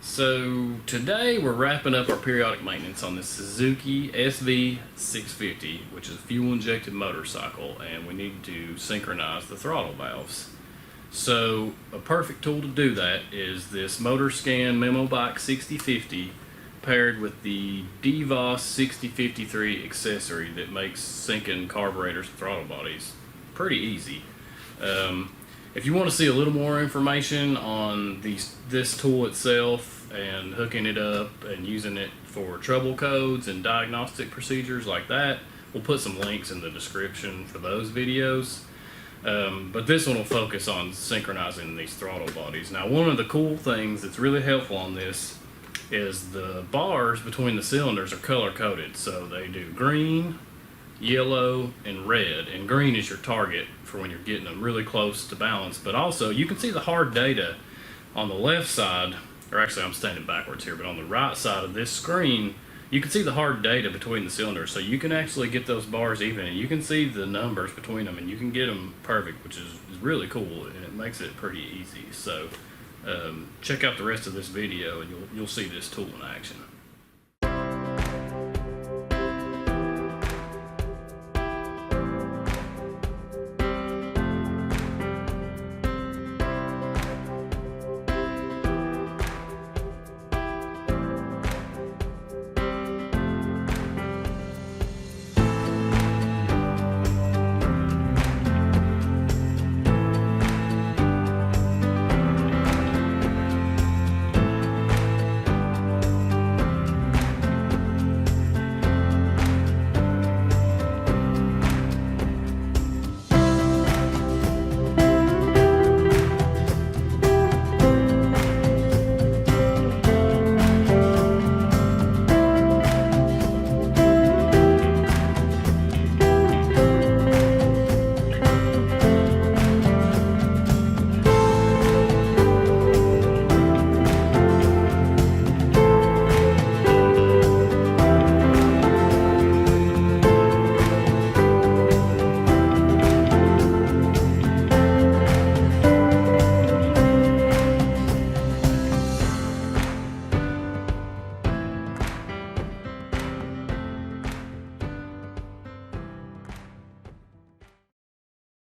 So today we're wrapping up our periodic maintenance on this Suzuki SV650, which is a fuel injected motorcycle, and we need to synchronize the throttle valves. So a perfect tool to do that is this Motorscan Memo Bike 6050 paired with the DIVAS 6053 accessory that makes syncing carburetors and throttle bodies pretty easy. If you want to see a little more information on this tool itself and hooking it up and using it for trouble codes and diagnostic procedures like that, we'll put some links in the description for those videos. But this one will focus on synchronizing these throttle bodies. Now, one of the cool things that's really helpful on this is the bars between the cylinders are color coded. So they do green, yellow, and red, and green is your target for when you're getting them really close to balance. But also you can see the hard data on the left side, or actually I'm standing backwards here, but on the right side of this screen you can see the hard data between the cylinders, so you can actually get those bars even, and you can see the numbers between them, and you can get them perfect, which is really cool, and it makes it pretty easy. So check out the rest of this video and you'll see this tool in action.